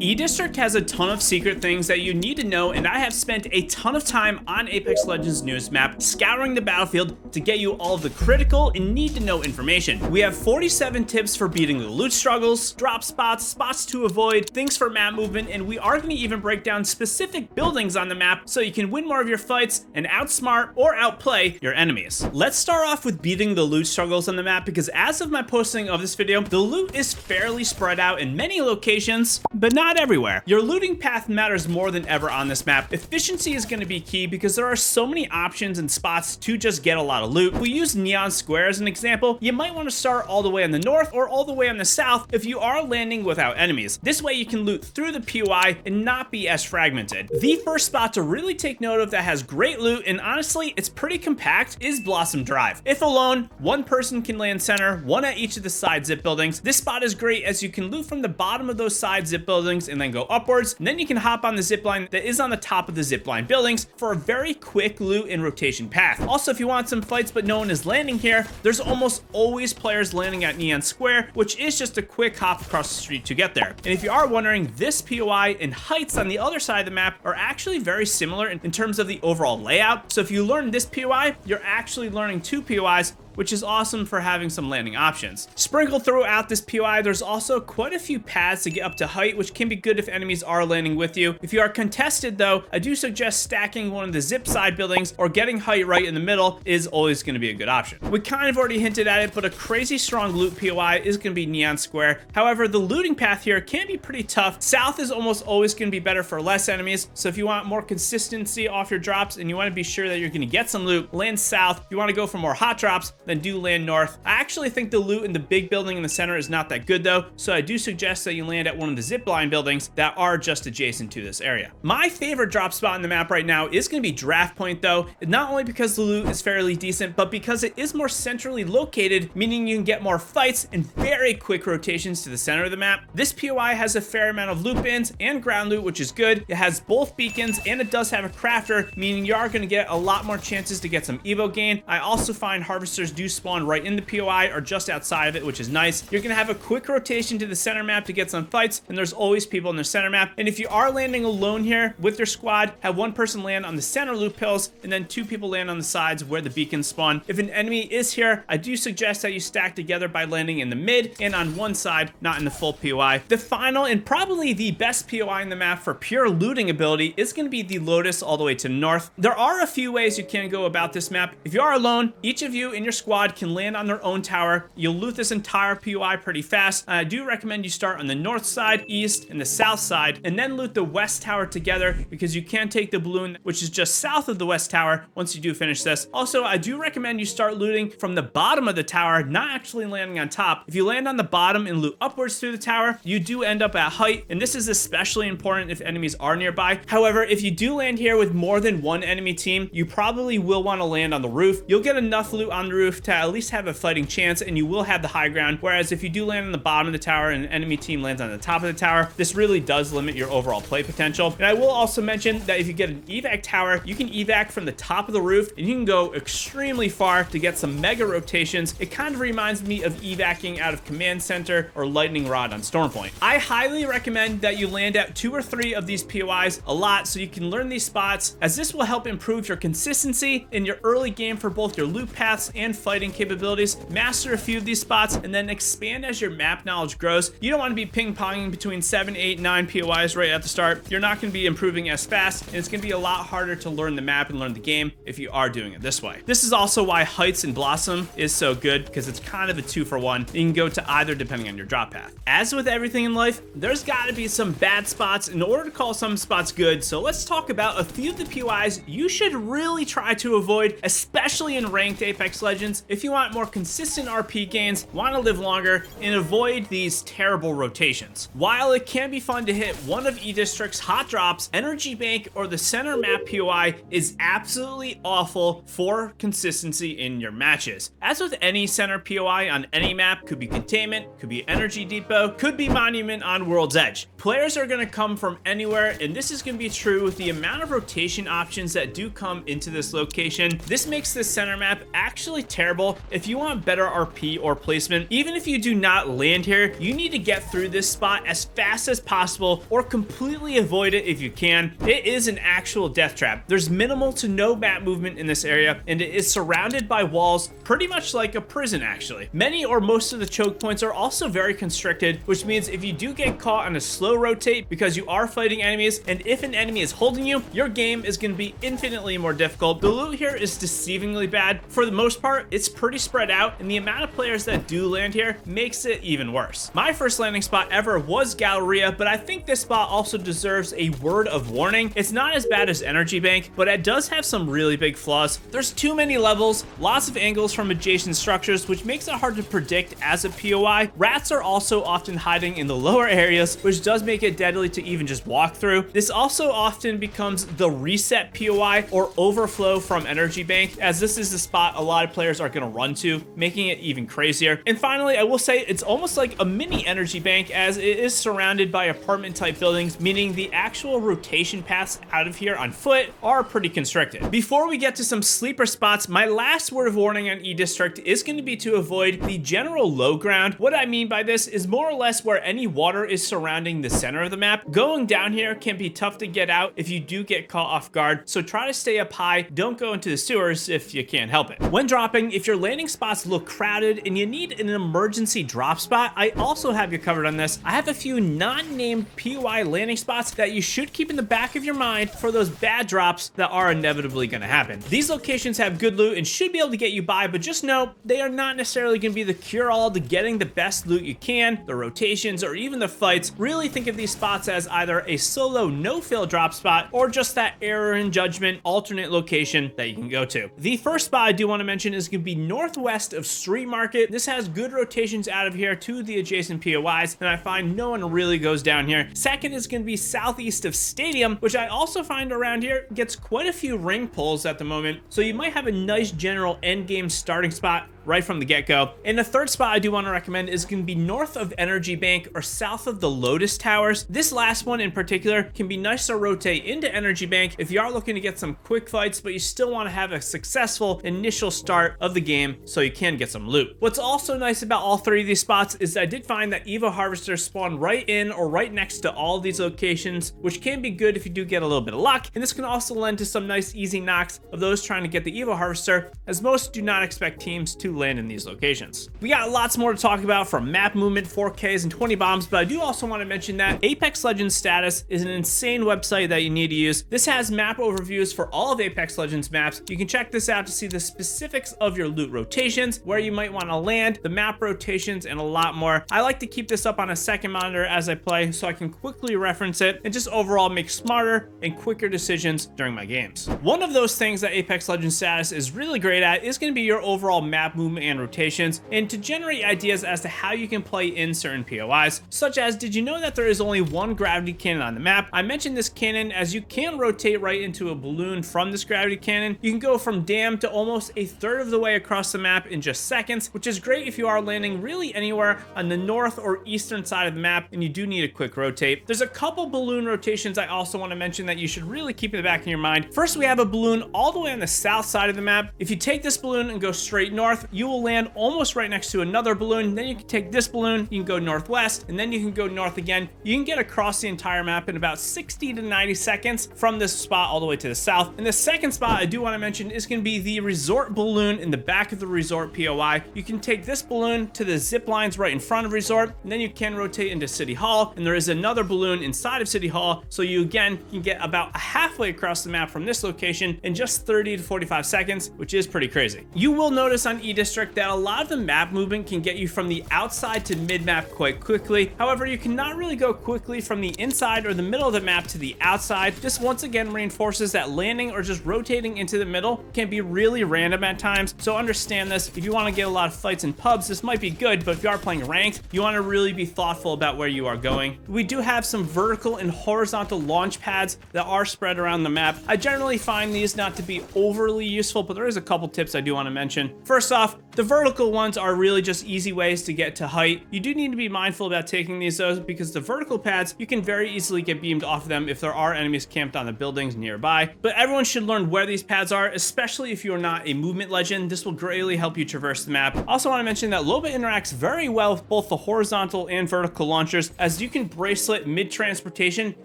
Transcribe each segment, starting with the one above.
E-District has a ton of secret things that you need to know, and I have spent a ton of time on Apex Legends' newest map scouring the battlefield to get you all of the critical and need to know information. We have 47 tips for beating the loot struggles, drop spots, spots to avoid, things for map movement, and we are going to even break down specific buildings on the map so you can win more of your fights and outsmart or outplay your enemies. Let's start off with beating the loot struggles on the map, because as of my posting of this video, the loot is fairly spread out in many locations, but not everywhere. Your looting path matters more than ever on this map. Efficiency is going to be key because there are so many options and spots to just get a lot of loot. We use Neon Square as an example. You might want to start all the way on the north or all the way on the south if you are landing without enemies. This way you can loot through the POI and not be as fragmented. The first spot to really take note of that has great loot, and honestly it's pretty compact, is Blossom Drive. If alone, one person can land center, one at each of the side zip buildings. This spot is great as you can loot from the bottom of those side zip buildings and then go upwards, and then you can hop on the zip line that is on the top of the zip line buildings for a very quick loot and rotation path. Also, if you want some fights but no one is landing here, there's almost always players landing at Neon Square, which is just a quick hop across the street to get there. And if you are wondering, this POI and Heights on the other side of the map are actually very similar in terms of the overall layout. So if you learn this POI, you're actually learning two POIs, which is awesome for having some landing options. Sprinkled throughout this POI, there's also quite a few paths to get up to height, which can be good if enemies are landing with you. If you are contested though, I do suggest stacking one of the zip side buildings or getting height right in the middle is always gonna be a good option. We kind of already hinted at it, but a crazy strong loot POI is gonna be Neon Square. However, the looting path here can be pretty tough. South is almost always gonna be better for less enemies, so if you want more consistency off your drops and you wanna be sure that you're gonna get some loot, land south. If you wanna go for more hot drops, then do land north. I actually think the loot in the big building in the center is not that good though, so I do suggest that you land at one of the zipline buildings that are just adjacent to this area. My favorite drop spot in the map right now is going to be Draft Point though, not only because the loot is fairly decent, but because it is more centrally located, meaning you can get more fights and very quick rotations to the center of the map. This POI has a fair amount of loot bins and ground loot, which is good. It has both beacons and it does have a crafter, meaning you are going to get a lot more chances to get some evo gain. I also find harvesters do spawn right in the POI or just outside of it, which is nice. You're gonna have a quick rotation to the center map to get some fights, and there's always people in the center map. And if you are landing alone here with your squad, have one person land on the center loot pills and then two people land on the sides where the beacons spawn. If an enemy is here, I do suggest that you stack together by landing in the mid and on one side, not in the full POI. The final and probably the best POI in the map for pure looting ability is gonna be the Lotus all the way to the north. There are a few ways you can go about this map. If you are alone, each of you in your squad can land on their own tower. You'll loot this entire POI pretty fast. I do recommend you start on the north side, east, and the south side, and then loot the west tower together because you can take the balloon, which is just south of the west tower once you do finish this. Also, I do recommend you start looting from the bottom of the tower, not actually landing on top. If you land on the bottom and loot upwards through the tower, you do end up at height, and this is especially important if enemies are nearby. However, if you do land here with more than one enemy team, you probably will want to land on the roof. You'll get enough loot on the roof to at least have a fighting chance, and you will have the high ground. Whereas if you do land on the bottom of the tower and an enemy team lands on the top of the tower, this really does limit your overall play potential. And I will also mention that if you get an evac tower, you can evac from the top of the roof and you can go extremely far to get some mega rotations. It kind of reminds me of evacing out of Command Center or Lightning Rod on Stormpoint. I highly recommend that you land at 2 or 3 of these POIs a lot so you can learn these spots, as this will help improve your consistency in your early game for both your loot paths and fighting capabilities. Master a few of these spots and then expand as your map knowledge grows. You don't want to be ping-ponging between 7, 8, 9 POIs right at the start. You're not going to be improving as fast, and it's going to be a lot harder to learn the map and learn the game if you are doing it this way. This is also why Heights and Blossom is so good, because it's kind of a 2-for-1. You can go to either depending on your drop path. As with everything in life, there's got to be some bad spots in order to call some spots good, so let's talk about a few of the POIs you should really try to avoid, especially in ranked Apex Legends, if you want more consistent RP gains, want to live longer, and avoid these terrible rotations. While it can be fun to hit one of E-District's hot drops, Energy Bank or the center map POI is absolutely awful for consistency in your matches. As with any center POI on any map, could be Containment, could be Energy Depot, could be Monument on World's Edge. Players are going to come from anywhere, and this is going to be true with the amount of rotation options that do come into this location. This makes this center map actually terrible. If you want better RP or placement, even if you do not land here, you need to get through this spot as fast as possible or completely avoid it if you can. It is an actual death trap. There's minimal to no map movement in this area, and it is surrounded by walls, pretty much like a prison actually. Many or most of the choke points are also very constricted, which means if you do get caught on a slow rotate because you are fighting enemies, and if an enemy is holding you, your game is going to be infinitely more difficult. The loot here is deceivingly bad. For the most part, it's pretty spread out, and the amount of players that do land here makes it even worse. My first landing spot ever was Galleria, but I think this spot also deserves a word of warning. It's not as bad as Energy Bank, but it does have some really big flaws. There's too many levels, lots of angles from adjacent structures, which makes it hard to predict as a POI. Rats are also often hiding in the lower areas, which does make it deadly to even just walk through. This also often becomes the reset POI or overflow from Energy Bank, as this is the spot a lot of players are going to run to, making it even crazier. And finally, I will say it's almost like a mini Energy Bank, as it is surrounded by apartment type buildings, meaning the actual rotation paths out of here on foot are pretty constricted. Before we get to some sleeper spots, my last word of warning on E-District is going to be to avoid the general low ground. What I mean by this is more or less where any water is surrounding the center of the map. Going down here can be tough to get out if you do get caught off guard, so try to stay up high. Don't go into the sewers if you can't help it. When dropping, if your landing spots look crowded and you need an emergency drop spot, I also have you covered on this. I have a few non-named POI landing spots that you should keep in the back of your mind for those bad drops that are inevitably going to happen. These locations have good loot and should be able to get you by, but just know they are not necessarily going to be the cure-all to getting the best loot you can, the rotations, or even the fights. Really think of these spots as either a solo no-fill drop spot or just that error in judgment alternate location that you can go to. The first spot I do want to mention is going to be northwest of Street Market. This has good rotations out of here to the adjacent POIs, and I find no one really goes down here. Second is going to be southeast of Stadium, which I also find around here gets quite a few ring pulls at the moment, so you might have a nice general end game starting spot right from the get-go. And the third spot I do want to recommend is going to be north of Energy Bank or south of the Lotus Towers. This last one in particular can be nice to rotate into Energy Bank if you are looking to get some quick fights, but you still want to have a successful initial start of the game so you can get some loot. What's also nice about all three of these spots is I did find that Evo Harvesters spawn right in or right next to all of these locations, which can be good if you do get a little bit of luck, and this can also lend to some nice easy knocks of those trying to get the Evo Harvester, as most do not expect teams to land in these locations. We got lots more to talk about, from map movement, 4Ks, and 20 bombs, but I do also want to mention that Apex Legends Status is an insane website that you need to use. This has map overviews for all of Apex Legends maps. You can check this out to see the specifics of your loot rotations, where you might want to land, the map rotations, and a lot more. I like to keep this up on a second monitor as I play so I can quickly reference it and just overall make smarter and quicker decisions during my games. One of those things that Apex Legends Status is really great at is going to be your overall map movement and rotations, and to generate ideas as to how you can play in certain POIs, such as, did you know that there is only one gravity cannon on the map? I mentioned this cannon as you can rotate right into a balloon from this gravity cannon. You can go from dam to almost a third of the way across the map in just seconds, which is great if you are landing really anywhere on the north or eastern side of the map and you do need a quick rotate. There's a couple balloon rotations I also want to mention that you should really keep in the back of your mind. First, we have a balloon all the way on the south side of the map. If you take this balloon and go straight north, you will land almost right next to another balloon. Then you can take this balloon, you can go northwest, and then you can go north again. You can get across the entire map in about 60 to 90 seconds from this spot all the way to the south. And the second spot I do want to mention is going to be the resort balloon in the back of the resort POI. You can take this balloon to the zip lines right in front of resort, and then you can rotate into City Hall, and there is another balloon inside of City Hall, so you again can get about halfway across the map from this location in just 30 to 45 seconds, which is pretty crazy. You will notice on E-District that a lot of the map movement can get you from the outside to mid-map quite quickly. However, you cannot really go quickly from the inside or the middle of the map to the outside. This once again reinforces that landing or just rotating into the middle can be really random at times, so understand this. If you want to get a lot of fights in pubs, this might be good, but if you are playing ranked, you want to really be thoughtful about where you are going. We do have some vertical and horizontal launch pads that are spread around the map. I generally find these not to be overly useful, but there is a couple tips I do want to mention. First off, The vertical ones are really just easy ways to get to height. You do need to be mindful about taking these though, because the vertical pads, you can very easily get beamed off of them if there are enemies camped on the buildings nearby. But everyone should learn where these pads are, especially if you're not a movement legend. This will greatly help you traverse the map. Also want to mention that Loba interacts very well with both the horizontal and vertical launchers, as you can bracelet mid-transportation,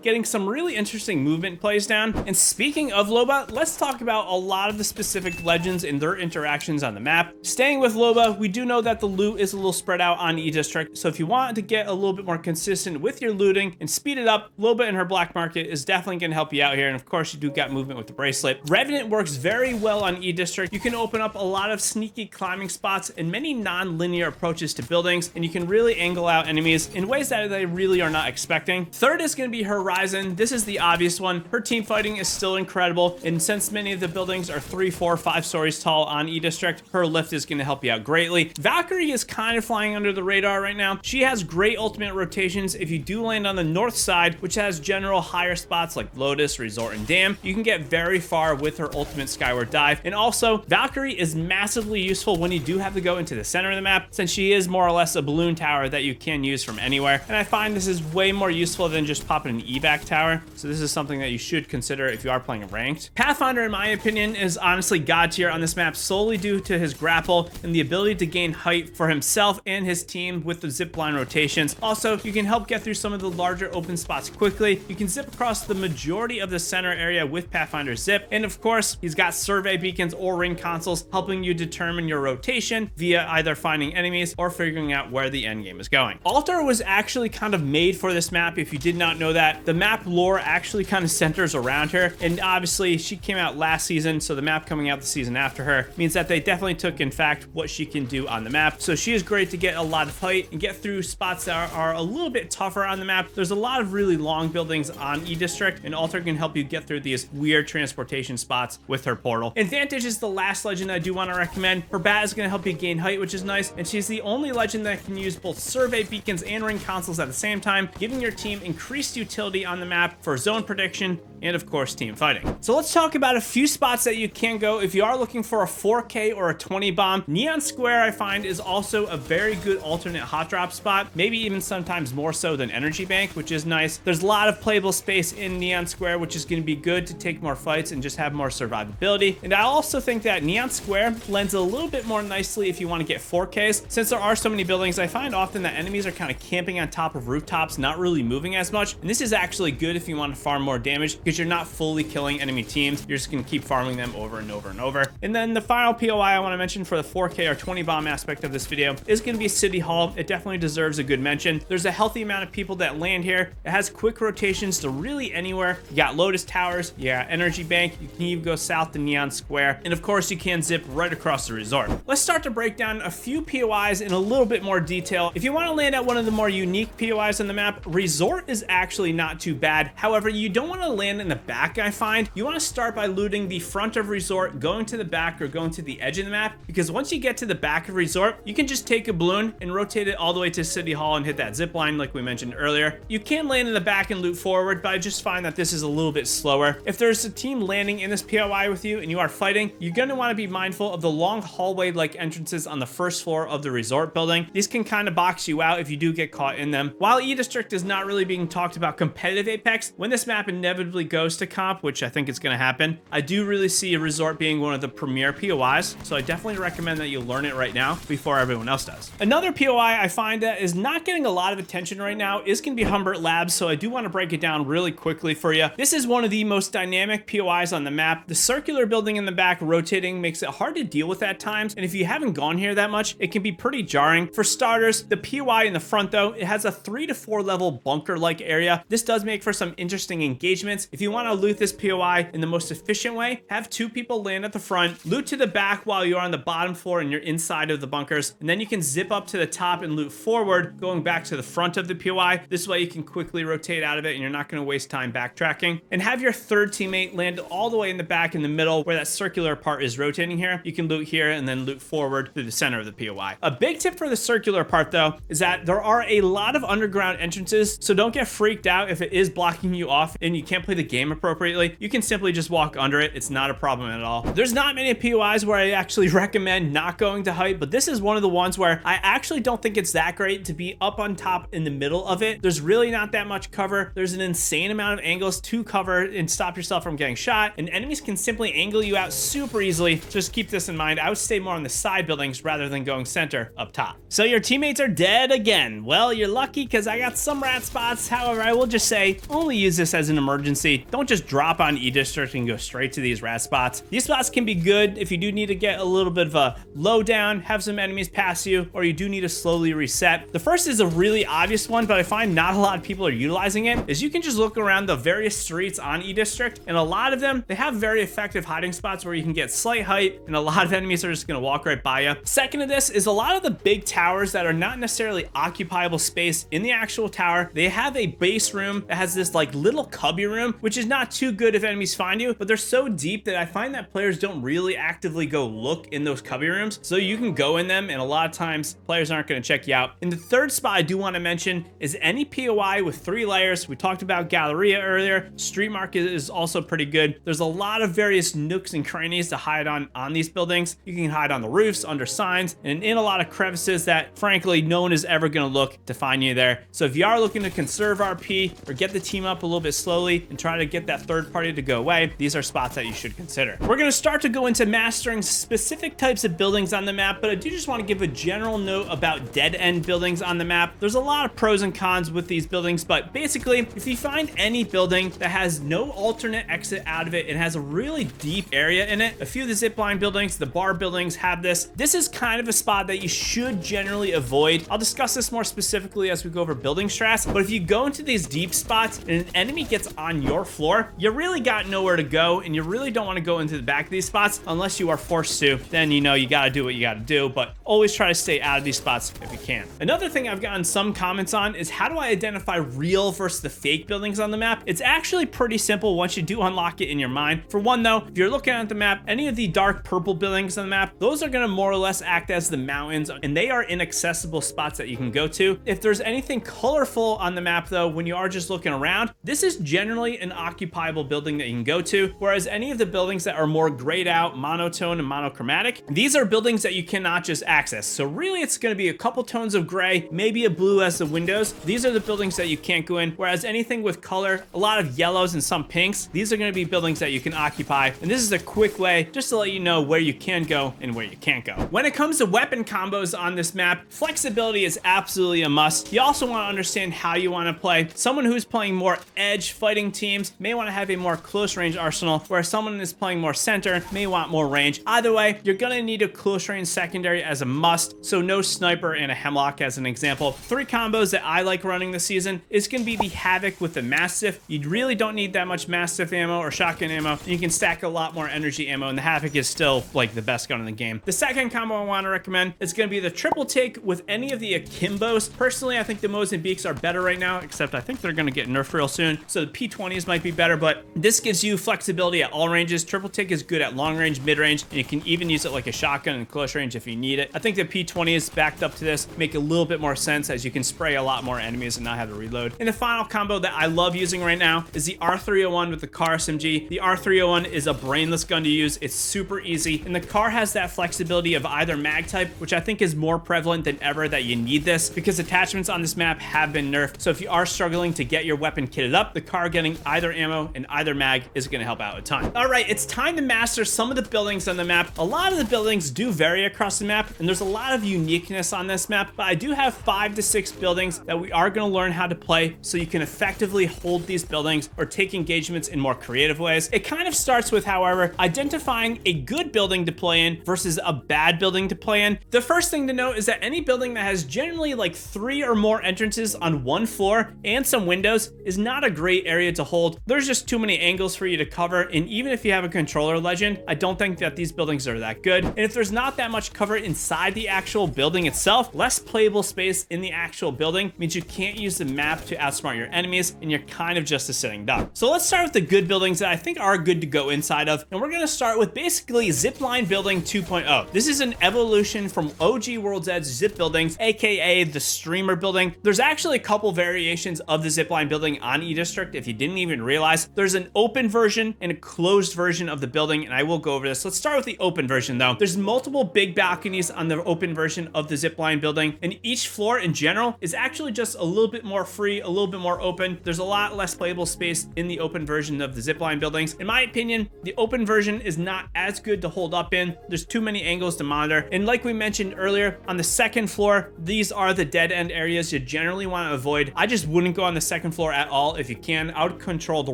getting some really interesting movement plays down. And speaking of Loba, let's talk about a lot of the specific legends and their interactions on the map. Staying with Loba, we do know that the loot is a little spread out on E-District, so if you want to get a little bit more consistent with your looting and speed it up, Loba and her black market is definitely going to help you out here. And of course, you do got movement with the bracelet. Revenant works very well on E-District. You can open up a lot of sneaky climbing spots and many non-linear approaches to buildings, and you can really angle out enemies in ways that they really are not expecting. Third is going to be Horizon. This is the obvious one. Her team fighting is still incredible, and since many of the buildings are 3, 4, 5 stories tall on E-District, her lift is going to help you out greatly. Valkyrie is kind of flying under the radar right now. She has great ultimate rotations. If you do land on the north side, which has general higher spots like Lotus, Resort, and Dam, you can get very far with her ultimate skyward dive. And also, Valkyrie is massively useful when you do have to go into the center of the map, since she is more or less a balloon tower that you can use from anywhere. And I find this is way more useful than just popping an evac tower. So this is something that you should consider if you are playing ranked. Pathfinder, in my opinion, is honestly god tier on this map, solely due to his grapple and the ability to gain height for himself and his team with the zipline rotations. Also, you can help get through some of the larger open spots quickly. You can zip across the majority of the center area with Pathfinder Zip. And of course, he's got survey beacons or ring consoles, helping you determine your rotation via either finding enemies or figuring out where the end game is going. Altar was actually kind of made for this map, if you did not know that. The map lore actually kind of centers around her, and obviously she came out last season, so the map coming out the season after her means that they definitely took, in fact, what she can do on the map. So she is great to get a lot of height and get through spots that are a little bit tougher on the map. There's a lot of really long buildings on E-District, and Altar can help you get through these weird transportation spots with her portal. Advantage is the last legend I do want to recommend. Her bat is going to help you gain height, which is nice, and she's the only legend that can use both survey beacons and ring consoles at the same time, giving your team increased utility on the map for zone prediction and of course team fighting. So let's talk about a few spots that you can go if you are looking for a 4K or a 20 bomb. Neon Square, I find, is also a very good alternate hot drop spot, maybe even sometimes more so than Energy Bank, which is nice. There's a lot of playable space in Neon Square, which is going to be good to take more fights and just have more survivability. And I also think that Neon Square lends a little bit more nicely if you want to get 4Ks. Since there are so many buildings, I find often that enemies are kind of camping on top of rooftops, not really moving as much. And this is actually good if you want to farm more damage, because you're not fully killing enemy teams. You're just going to keep farming them over and over and over. And then the final POI I want to mention for the 4K or 20 bomb aspect of this video is going to be City Hall. It definitely deserves a good mention. There's a healthy amount of people that land here. It has quick rotations to really anywhere. You got Lotus Towers, you got Energy Bank, you can even go south to Neon Square, and of course you can zip right across the resort. Let's start to break down a few POIs in a little bit more detail. If you want to land at one of the more unique POIs on the map, Resort is actually not too bad. However, you don't want to land in the back, I find. You want to start by looting the front of Resort, going to the back or going to the edge of the map, because once you get to the back of Resort, you can just take a balloon and rotate it all the way to City Hall and hit that zip line like we mentioned earlier. You can land in the back and loot forward, but I just find that this is a little bit slower. If there's a team landing in this POI with you and you are fighting, you're going to want to be mindful of the long hallway-like entrances on the first floor of the Resort building. These can kind of box you out if you do get caught in them. While E-District is not really being talked about competitive Apex, when this map inevitably goes to comp, which I think is going to happen, I do really see a Resort being one of the premier POIs, so I definitely recommend that you learn it right now before everyone else does. Another POI I find that is not getting a lot of attention right now is going to be Humbert Labs, so I do want to break it down really quickly for you. This is one of the most dynamic POIs on the map. The circular building in the back rotating makes it hard to deal with at times, and if you haven't gone here that much, it can be pretty jarring. For starters, the POI in the front though, it has a 3 to 4 level bunker-like area. This does make for some interesting engagements. If you want to loot this POI in the most efficient way, have 2 people land at the front, loot to the back while you're on the bottom floor and you're inside of the bunkers, and then you can zip up to the top and loot forward, going back to the front of the POI. This way you can quickly rotate out of it and you're not going to waste time backtracking. And have your third teammate land all the way in the back in the middle where that circular part is rotating here. You can loot here and then loot forward through the center of the POI. A big tip for the circular part though is that there are a lot of underground entrances, so don't get freaked out if it is blocking you off and you can't play the the game appropriately, you can simply just walk under it. It's not a problem at all. There's not many POIs where I actually recommend not going to height, but this is one of the ones where I actually don't think it's that great to be up on top in the middle of it. There's really not that much cover. There's an insane amount of angles to cover and stop yourself from getting shot, and enemies can simply angle you out super easily. Just keep this in mind. I would stay more on the side buildings rather than going center up top. So your teammates are dead again. Well, you're lucky because I got some rat spots. However, I will just say, only use this as an emergency. Don't just drop on E-District and go straight to these rat spots. These spots can be good if you do need to get a little bit of a lowdown, have some enemies pass you, or you do need to slowly reset. The first is a really obvious one, but I find not a lot of people are utilizing it, is you can just look around the various streets on E-District, and a lot of them, they have very effective hiding spots where you can get slight height, and a lot of enemies are just gonna walk right by you. Second to this is a lot of the big towers that are not necessarily occupiable space in the actual tower. They have a base room that has this like little cubby room, which is not too good if enemies find you, but they're so deep that I find that players don't really actively go look in those cubby rooms. So you can go in them, and a lot of times players aren't gonna check you out. And the third spot I do wanna mention is any POI with 3 layers. We talked about Galleria earlier. Street Market is also pretty good. There's a lot of various nooks and crannies to hide on these buildings. You can hide on the roofs, under signs, and in a lot of crevices that frankly no one is ever gonna look to find you there. So if you are looking to conserve RP or get the team up a little bit slowly and try to get that third party to go away, these are spots that you should consider. We're gonna start to go into mastering specific types of buildings on the map, but I do just want to give a general note about dead end buildings on the map. There's a lot of pros and cons with these buildings, but basically if you find any building that has no alternate exit out of it, it has a really deep area in it. A few of the zipline buildings, the bar buildings have this. This is kind of a spot that you should generally avoid. I'll discuss this more specifically as we go over building strats, but if you go into these deep spots and an enemy gets on your floor, you really got nowhere to go, and you really don't want to go into the back of these spots unless you are forced to. Then you know you got to do what you got to do, but always try to stay out of these spots if you can. Another thing I've gotten some comments on is how do I identify real versus the fake buildings on the map? It's actually pretty simple once you do unlock it in your mind. For one though, if you're looking at the map, any of the dark purple buildings on the map, those are going to more or less act as the mountains, and they are inaccessible spots that you can go to. If there's anything colorful on the map though, when you are just looking around, this is generally an occupiable building that you can go to, whereas any of the buildings that are more grayed out, monotone and monochromatic, these are buildings that you cannot just access. So really it's going to be a couple tones of gray, maybe a blue as the windows. These are the buildings that you can't go in, whereas anything with color, a lot of yellows and some pinks, these are going to be buildings that you can occupy. And this is a quick way just to let you know where you can go and where you can't go. When it comes to weapon combos on this map, flexibility is absolutely a must. You also want to understand how you want to play. Someone who's playing more edge fighting teams may want to have a more close range arsenal, whereas someone is playing more center may want more range. Either way, you're going to need a close range secondary as a must, so no sniper and a hemlock as an example. 3 combos that I like running this season is going to be the Havoc with the Mastiff. You really don't need that much Mastiff ammo or shotgun ammo. You can stack a lot more energy ammo, and the Havoc is still like the best gun in the game. The second combo I want to recommend is going to be the triple take with any of the Akimbos. Personally, I think the Mozambiques are better right now, except I think they're going to get nerfed real soon, so the P20s might be better, but this gives you flexibility at all ranges. Triple take is good at long range, mid range, and you can even use it like a shotgun in close range if you need it. I think the P20s backed up to this make a little bit more sense, as you can spray a lot more enemies and not have to reload. And the final combo that I love using right now is the R301 with the car SMG. The R301 is a brainless gun to use. It's super easy, and the car has that flexibility of either mag type, which I think is more prevalent than ever that you need this, because attachments on this map have been nerfed. So if you are struggling to get your weapon kitted up, the car getting either ammo and either mag is going to help out a ton. All right, it's time to master some of the buildings on the map. A lot of the buildings do vary across the map, and there's a lot of uniqueness on this map, but I do have 5 to 6 buildings that we are going to learn how to play so you can effectively hold these buildings or take engagements in more creative ways. It kind of starts with, however, identifying a good building to play in versus a bad building to play in. The first thing to note is that any building that has generally like 3 or more entrances on one floor and some windows is not a great area to hold. There's just too many angles for you to cover, and even if you have a controller legend, I don't think that these buildings are that good. And if there's not that much cover inside the actual building itself, less playable space in the actual building means you can't use the map to outsmart your enemies, and you're kind of just a sitting duck. So let's start with the good buildings that I think are good to go inside of, and we're going to start with basically Zipline Building 2.0. This is an evolution from OG World's Edge zip buildings, aka the streamer building. There's actually a couple variations of the Zipline building on E-District if you didn't even even realize. There's an open version and a closed version of the building, and I will go over this. Let's start with the open version though. There's multiple big balconies on the open version of the zipline building, and each floor in general is actually just a little bit more free, a little bit more open. There's a lot less playable space in the open version of the zipline buildings. In my opinion, the open version is not as good to hold up in. There's too many angles to monitor. And like we mentioned earlier, on the second floor, these are the dead end areas you generally want to avoid. I just wouldn't go on the second floor at all. If you can, I would control the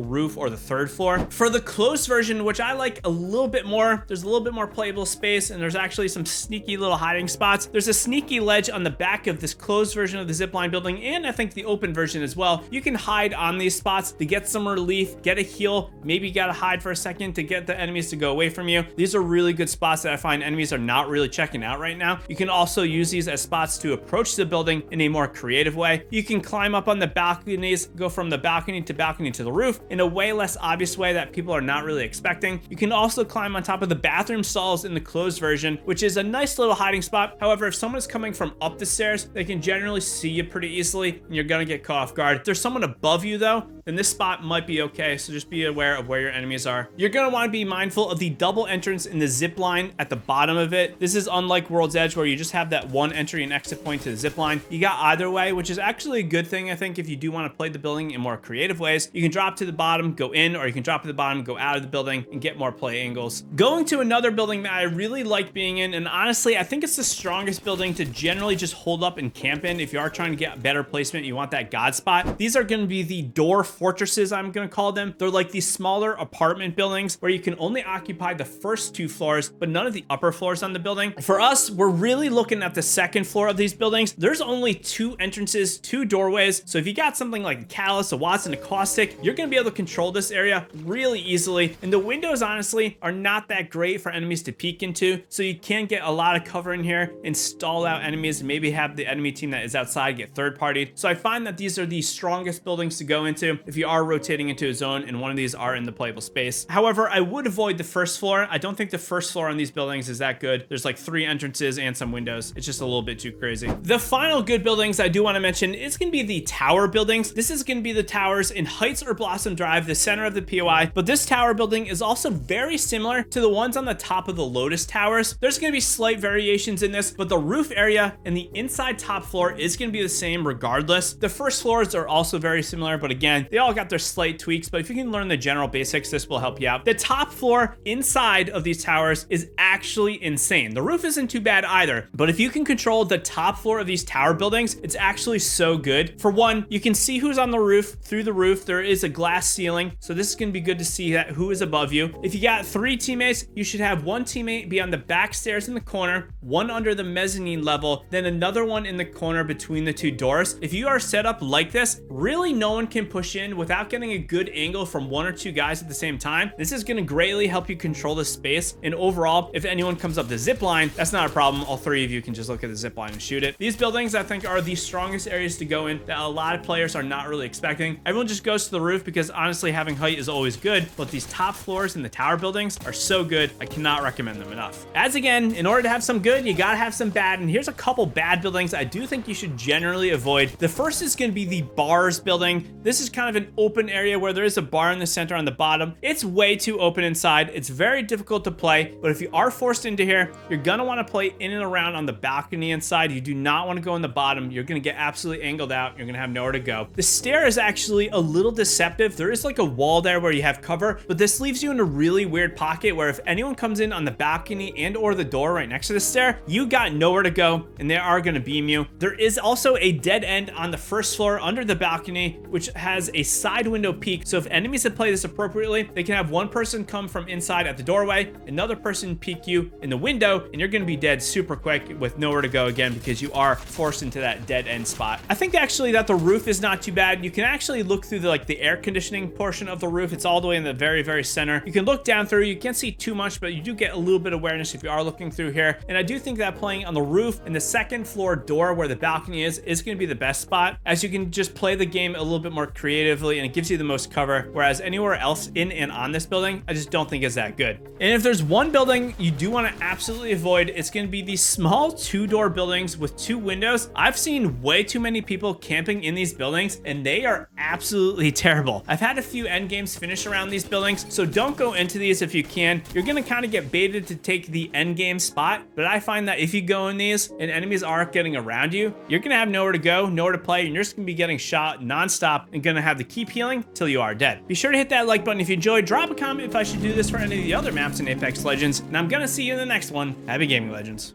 roof or the third floor. For the closed version, which I like a little bit more, there's a little bit more playable space, and there's actually some sneaky little hiding spots. There's a sneaky ledge on the back of this closed version of the zipline building, and I think the open version as well. You can hide on these spots to get some relief, get a heal. Maybe you gotta hide for a second to get the enemies to go away from you. These are really good spots that I find enemies are not really checking out right now. You can also use these as spots to approach the building in a more creative way. You can climb up on the balconies, go from the balcony to the roof in a way less obvious way that people are not really expecting. You can also climb on top of the bathroom stalls in the closed version, which is a nice little hiding spot. However, if someone is coming from up the stairs, they can generally see you pretty easily, and you're gonna get caught off guard. If there's someone above you though, then this spot might be okay, so just be aware of where your enemies are. You're gonna wanna be mindful of the double entrance in the zip line at the bottom of it. This is unlike World's Edge, where you just have that one entry and exit point to the zip line. You got either way, which is actually a good thing, I think, if you do wanna play the building in more creative ways. You can drop to the bottom, go in, or you can drop to the bottom, go out of the building, and get more play angles. Going to another building that I really like being in, and honestly, I think it's the strongest building to generally just hold up and camp in if you are trying to get better placement, you want that god spot. These are gonna be the door fortresses, I'm gonna call them. They're like these smaller apartment buildings where you can only occupy the first two floors, but none of the upper floors on the building. For us, we're really looking at the second floor of these buildings. There's only two entrances, two doorways. So if you got something like a Callus, a Watson, a Caustic, you're gonna be able to control this area really easily. And the windows, honestly, are not that great for enemies to peek into. So you can get a lot of cover in here and stall out enemies and maybe have the enemy team that is outside get third partied. So I find that these are the strongest buildings to go into if you are rotating into a zone and one of these are in the playable space. However, I would avoid the first floor. I don't think the first floor on these buildings is that good. There's like 3 entrances and some windows. It's just a little bit too crazy. The final good buildings I do want to mention is going to be the tower buildings. This is going to be the towers in Heights or Blossom Drive, the center of the POI. But this tower building is also very similar to the ones on the top of the Lotus Towers. There's going to be slight variations in this, but the roof area and the inside top floor is going to be the same regardless. The first floors are also very similar, but again, they all got their slight tweaks, but if you can learn the general basics, this will help you out. The top floor inside of these towers is actually insane. The roof isn't too bad either, but if you can control the top floor of these tower buildings, it's actually so good. For one, you can see who's on the roof through the roof. There is a glass ceiling, so this is going to be good to see that who is above you. If you got 3 teammates, you should have 1 teammate be on the back stairs in the corner, 1 under the mezzanine level, then another one in the corner between the 2 doors. If you are set up like this, really no one can push in without getting a good angle from 1 or 2 guys at the same time. This is going to greatly help you control the space, and overall, if anyone comes up the zip line, that's not a problem. All 3 of you can just look at the zip line and shoot it. These buildings, I think, are the strongest areas to go in that a lot of players are not really expecting. Everyone just goes to the roof because honestly, having height is always good, but these top floors in the tower buildings are so good, I cannot recommend them enough. As again, in order to have some good, you gotta have some bad, and here's a couple bad buildings I do think you should generally avoid. The first is going to be the bars building. This is kind of an open area where there is a bar in the center on the bottom. It's way too open inside. It's very difficult to play, but if you are forced into here, you're gonna want to play in and around on the balcony inside. You do not want to go in the bottom. You're gonna get absolutely angled out. You're gonna have nowhere to go. The stair is actually a little deceptive. There is like a wall there where you have cover, but this leaves you in a really weird pocket where if anyone comes in on the balcony and or the door right next to the stair, you got nowhere to go and they are gonna beam you. There is also a dead end on the first floor under the balcony, which has a side window peek. So if enemies have played this appropriately, they can have one person come from inside at the doorway, another person peek you in the window, and you're gonna be dead super quick with nowhere to go again because you are forced into that dead end spot. I think actually that the roof is not too bad. You can actually look through the air conditioning portion of the roof. It's all the way in the very, very center. You can look down through. You can't see too much, but you do get a little bit of awareness if you are looking through here. And I do think that playing on the roof and the second floor door where the balcony is going to be the best spot, as you can just play the game a little bit more creative creatively and it gives you the most cover, whereas anywhere else in and on this building, I just don't think is that good. And if there's one building you do want to absolutely avoid, it's going to be these small 2-door buildings with 2 windows. I've seen way too many people camping in these buildings and they are absolutely terrible. I've had a few end games finish around these buildings, so don't go into these if you can. You're going to kind of get baited to take the end game spot, but I find that if you go in these and enemies aren't getting around you, you're going to have nowhere to go, nowhere to play, and you're just going to be getting shot nonstop and going to have to keep healing till you are dead. Be sure to hit that like button if you enjoyed. Drop a comment if I should do this for any of the other maps in Apex Legends, and I'm going to see you in the next one. Happy gaming, Legends.